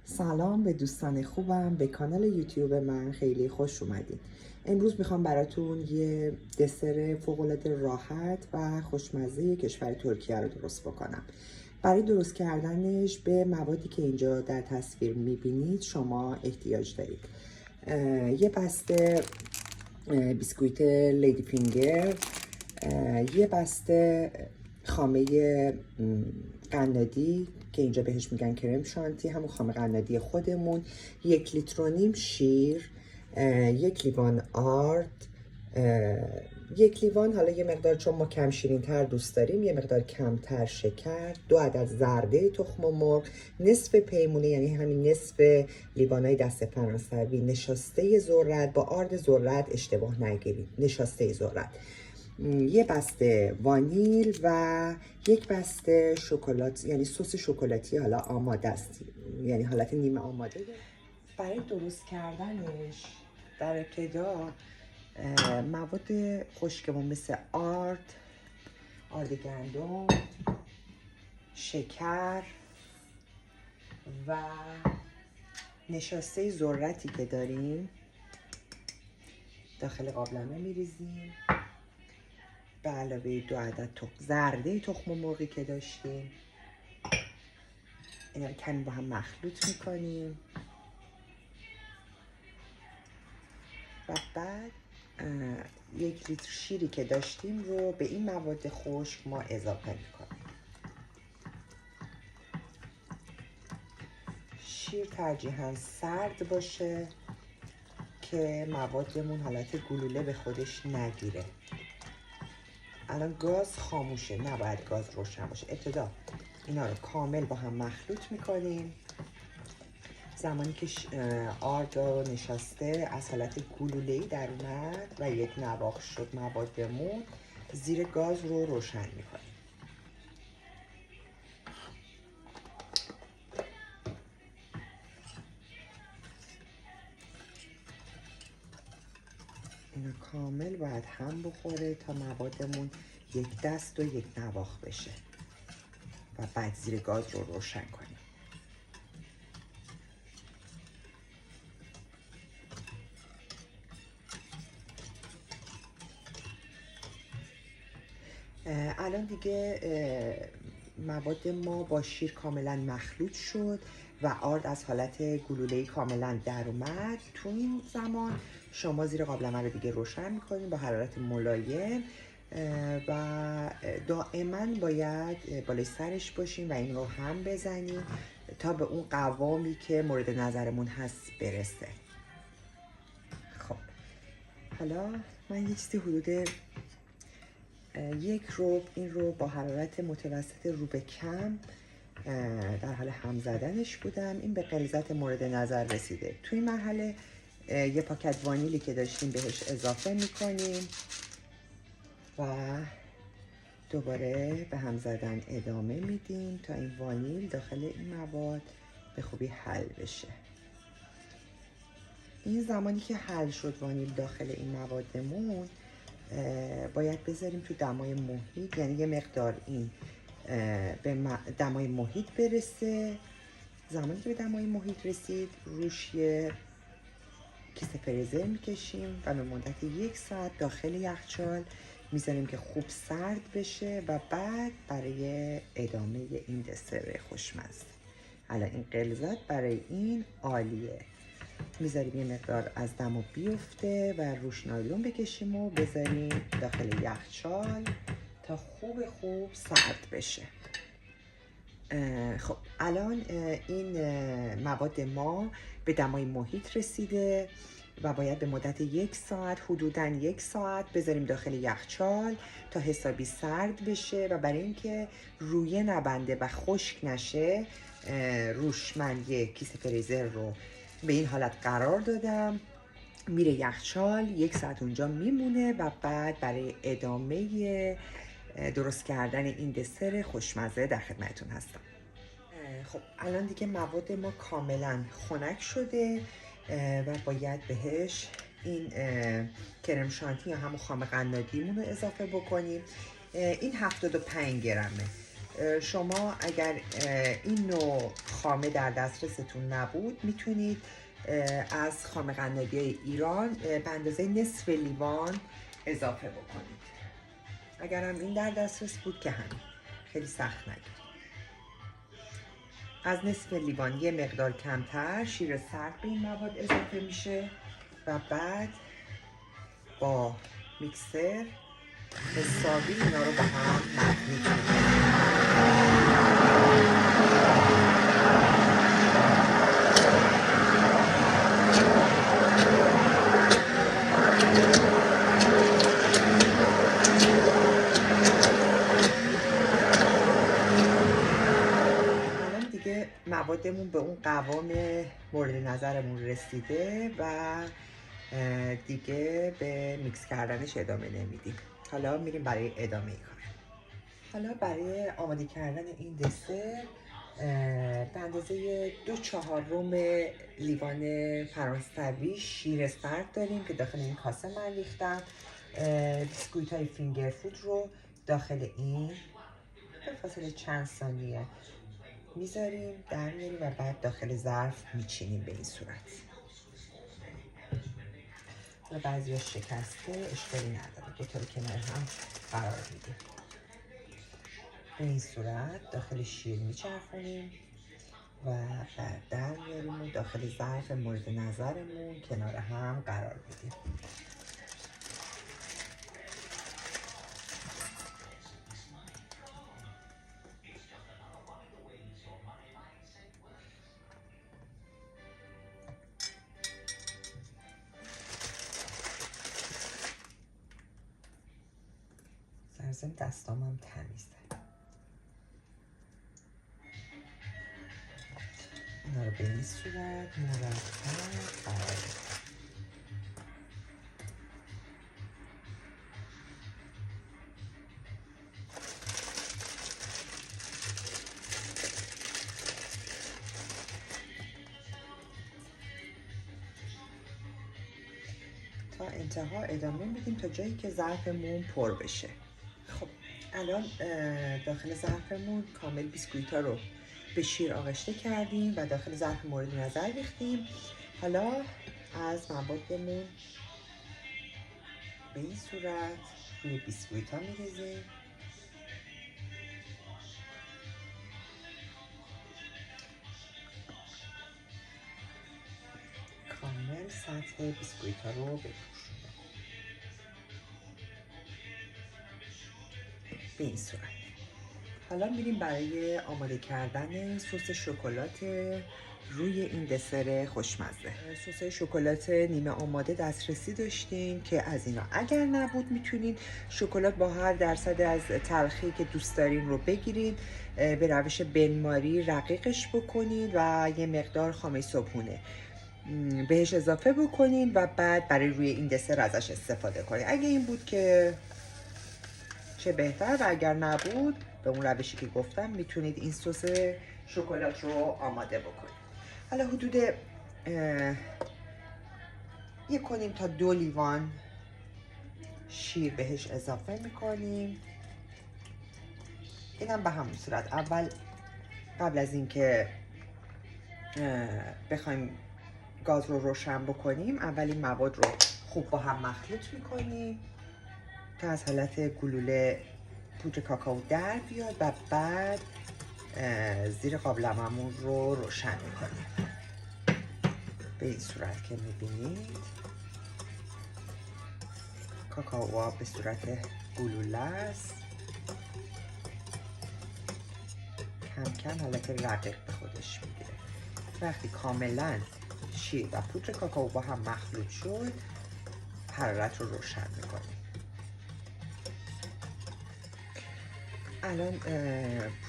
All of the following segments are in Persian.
سلام به دوستان خوبم، به کانال یوتیوب من خیلی خوش اومدین. امروز میخوام براتون یه دسر فوق‌العاده راحت و خوشمزه کشور ترکیه رو درست بکنم. برای درست کردنش به موادی که اینجا در تصویر میبینید شما احتیاج دارید. یه بسته بیسکویت لیدی فینگر، یه بسته خامه قنادی که اینجا بهش میگن کرم شانتی، همون خامه قنادی خودمون، 1.5 لیتر شیر، 1 لیوان آرد، 1 لیوان، حالا یه مقدار چون ما کم شیرین تر دوست داریم یه مقدار کمتر شکر، 2 عدد زرده تخم مرغ، نصف پیمونه یعنی همین نصف لیوانای دست فرانسوی نشاسته ذرت، با آرد ذرت اشتباه نگیرید، نشاسته ذرت، یه بسته وانیل و یک بسته شکلات، یعنی سس شکلاتی حالا آماده است، یعنی حالت نیمه آماده. برای درست کردنش در ابتدا مواد خشکمون مثل آرد گندم، شکر و نشاسته ذرتی که داریم داخل قابلمه میریزیم، به علاوه 2 عدد زرده تخم مرغی که داشتیم. اینا رو کمی با هم مخلوط میکنیم و بعد 1 لیتر شیری که داشتیم رو به این مواد خشک ما اضافه میکنیم. شیر ترجیحاً سرد باشه که موادمون حالت گلوله به خودش نگیره. الان گاز خاموشه، نباید گاز روشن باشه. ابتدا اینا رو کامل با هم مخلوط میکنیم. زمانی که آرد نشسته از حالت گلوله‌ای در اومد و یک نواخت شد موادمون، زیر گاز رو روشن میکنیم. اینا کامل باید هم بخوره تا موادمون یک دست و یک نواخت بشه و بعد زیر گاز رو روشن کنیم. الان دیگه مواد ما با شیر کاملا مخلوط شد و آرد از حالت گلوله‌ای کاملا در اومد. تو این زمان شما زیر قابلمه رو دیگه روشن میکنید با حرارت ملایم و دائما باید بالای سرش باشیم و این رو هم بزنیم تا به اون قوامی که مورد نظرمون هست برسه. خب حالا من یه چیزی حدود 1 ربع این رو با حرارت متوسط رو به کم در حال هم زدنش بودم. این به غلیظت مورد نظر رسیده. توی این مرحله یه پاکت وانیلی که داشتیم بهش اضافه میکنیم و دوباره به هم زدن ادامه میدیم تا این وانیل داخل این مواد به خوبی حل بشه. این زمانی که حل شد وانیل داخل این موادمون باید بذاریم تو دمای محیط، یعنی یه مقدار این به دمای محیط برسه. زمانی که به دمای محیط رسید روش یه کیسه فریزر میکشیم و به مدت 1 ساعت داخل یخچال میذاریم که خوب سرد بشه و بعد برای ادامه این دسر خوشمزه. الان این غلظت برای این عالیه. میذاریم یه مقدار از دمو بیفته و روش نایلون بکشیم و بذاریم داخل یخچال تا خوب سرد بشه. خب الان این مواد ما به دمای محیط رسیده و باید به مدت 1 ساعت، حدوداً 1 ساعت بذاریم داخل یخچال تا حسابی سرد بشه و برای اینکه رویه نبنده و خشک نشه روش من یک کیسه فریزر رو به این حالت قرار دادم. میره یخچال 1 ساعت اونجا میمونه و بعد برای ادامه درست کردن این دسر خوشمزه در خدمتتون هستم. خب الان دیگه مواد ما کاملا خنک شده و باید بهش این کرم شانتی یا همون خام قنادیمون رو اضافه بکنیم. این 75 گرمه. شما اگر این نوع خامه در دسترستون نبود میتونید از خامه قنادی ایران به اندازه نصف لیوان اضافه بکنید. اگر هم این در دسترس بود که همین، خیلی سخت نگیرید. از نصف لیوان یه مقدار کمتر شیر سرد به این مواد اضافه میشه و بعد با میکسر حسابی اینا رو با هم میکنید. موادمون به اون قوام مورد نظرمون رسیده و دیگه به میکس کردنش ادامه نمیدیم. حالا میریم برای ادامه کار. حالا برای آماده کردن این دسر به اندازه 2/4 لیوان فرانسوی شیر سرد داریم که داخل این کاسه من ریختم. بیسکویت های فینگر فود رو داخل این به فاصله چند ثانیه میذاریم، در میاریم و بعد داخل ظرف میچینیم به این صورت. حالا بعضی شکسته اشکالی نداره، دوتا رو کنار هم قرار میدیم. به این صورت داخل شیر میچرخونیم و بعد در میاریم و داخل ظرف مورد نظرمون کنار هم قرار میدیم. سرزم دستام هم تمیزه. اینا رو به این صورت مرتب قرار بدیم. تا انتها ادامه میدیم تا جایی که ظرفمون پر بشه. خب الان داخل ظرفمون کامل بیسکویت ها رو به شیر آغشته کردیم و داخل ظرف مورد نظر ریختیم. حالا از موادمون به این صورت روی بیسکویت ها میریزیم. کامل سطح بیسکویت ها رو بپوشونیم به این صورت. حالا میریم برای آماده کردن سس شکلات روی این دسر خوشمزه. سس شکلات نیمه آماده دسترسی داشتیم که از اینا اگر نبود میتونید شکلات با هر درصد از تلخی که دوست دارین رو بگیرید، به روش بنماری رقیقش بکنید و یه مقدار خامه صبحونه بهش اضافه بکنید و بعد برای روی این دسر ازش استفاده کنید. اگه این بود که چه بهتر، و اگر نبود به اون روشی که گفتم میتونید این سس شکلات رو آماده بکنید. حالا حدود 1 تا 2 لیوان شیر بهش اضافه میکنیم. اینم به همون صورت اول قبل از اینکه بخوایم گاز رو روشن بکنیم اول این مواد رو خوب با هم مخلوط میکنیم تا از حالت گلوله پودر کاکائو در بیاد و بعد زیر قابلمه‌مون رو روشن میکنیم به این صورت که میبینید. کاکائو به صورت گلوله است، کم کم حالت رقیق به خودش میگیره. وقتی کاملا شیر و پودر کاکائو با هم مخلوط شد حرارت رو روشن میکنیم. الان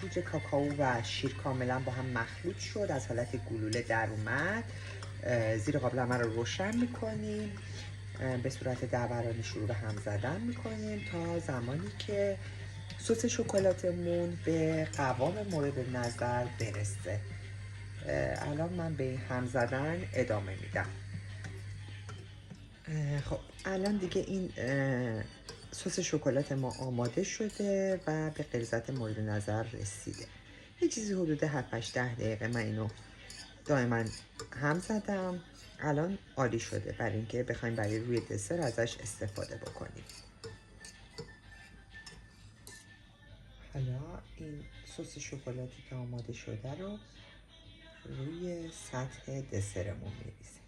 پودر کاکائو و شیر کاملا با هم مخلوط شد، از حالت گلوله در اومد. زیر قابلمه رو روشن میکنیم، به صورت دورانی شروع به هم زدن میکنیم تا زمانی که سس شکلاتمون به قوام مورد نظر برسه. الان من به هم زدن ادامه میدم. خب الان دیگه این سس شکلات ما آماده شده و به غلظت مورد نظر رسیده. یه چیزی حدود 7-8 دقیقه من اینو دائما هم زدم. الان عالی شده برای اینکه بخوایم برای روی دسر ازش استفاده بکنیم. حالا این سس شکلاتی که آماده شده رو روی سطح دسرمون می‌ریزیم.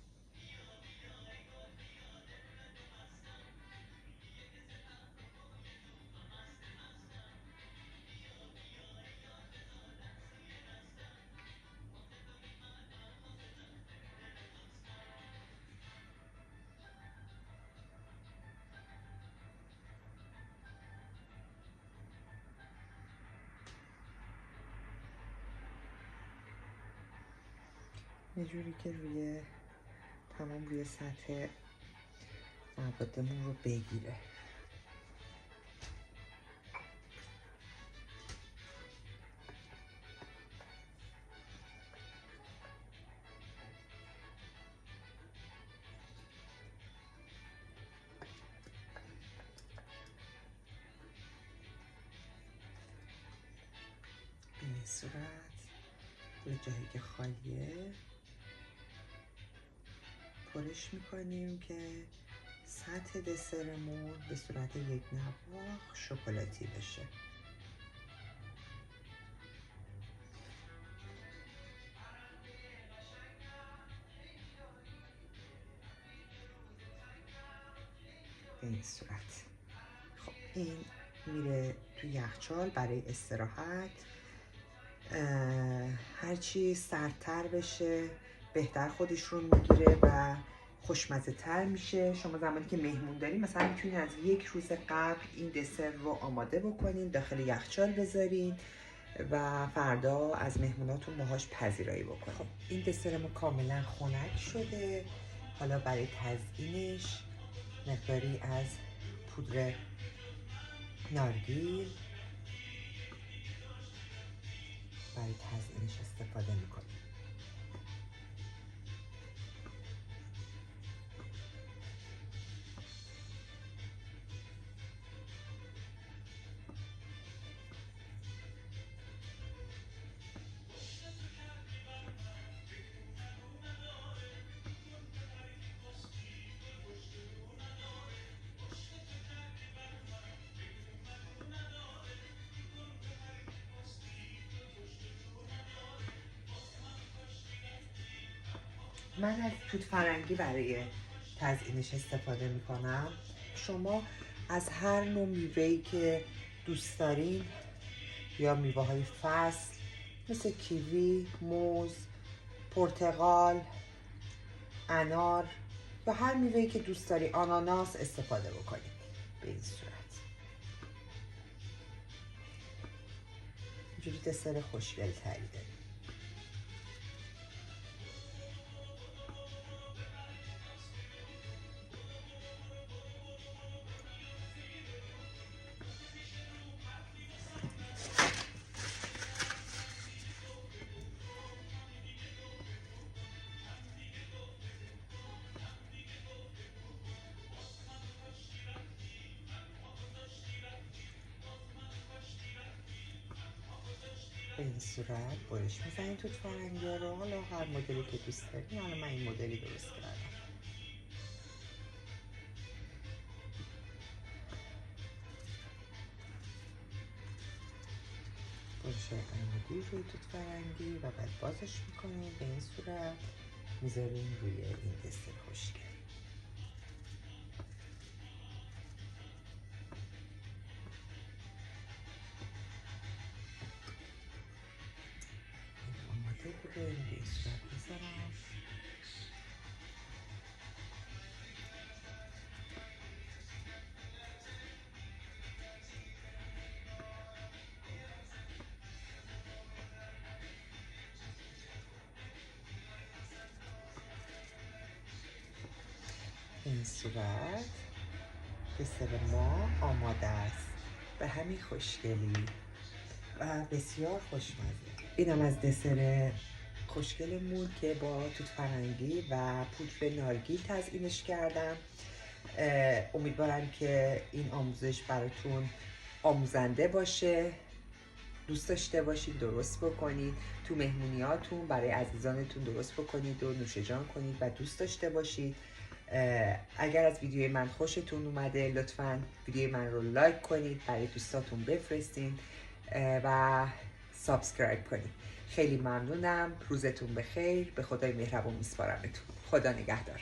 یه جوری که تمام روی سطح موادمون رو بگیره. به این صورت روی جایی که خالیه پرش میکنیم که سطح دسرمون به صورت یک نواخت شکلاتی بشه. به این صورت. خب این میره تو یخچال برای استراحت. هرچی سردتر بشه بهتر خودش رو میگیره و خوشمزه تر میشه. شما زمانی که مهمون دارین مثلا میتونین از یک روز قبل این دسر رو آماده بکنین، داخل یخچال بذارین و فردا از مهموناتون باهاش پذیرایی بکنین. خب این دسر ما کاملا خنک شده. حالا برای تزیینش مقداری از پودر نارگیل برای تزیینش استفاده میکنیم. من از توت فرنگی برای تزیینش استفاده میکنم. شما از هر نوع میوه‌ای که دوست دارین یا میوه های فصل مثل کیوی، موز، پرتقال، انار یا هر میوه‌ای که دوست داری، آناناس استفاده بکنید. به این صورت اینجوری دسر خوشگل تری داریم. به این صورت برش میزنید توت فرنگی رو. حالا هر مدلی که دوست دارید. حالا من این مدلی درست کردم. برش عمودی روی توت فرنگی و بعد بازش میکنید. به این صورت میذاریم روی این دسر خوشگل. آماده بوده. این به این صورت میذارم. این صورت دسر ما آماده است. به همین خوشگلی و بسیار خوشمزه. اینم از دسر خوشگلمون که با توت فرنگی و پودر نارگیل تزیینش کردم. امیدوارم که این آموزش براتون آموزنده باشه، دوست داشته باشید، درست بکنید، تو مهمونیاتون برای عزیزانتون درست بکنید و نوش جان کنید و دوست داشته باشید. اگر از ویدیوی من خوشتون اومده لطفاً ویدیوی من رو لایک کنید، برای دوستاتون بفرستین و سابسکرایب کنید. خیلی ممنونم. روزتون بخیر. به خدای مهربون میسپارمتون. خدا نگهدار.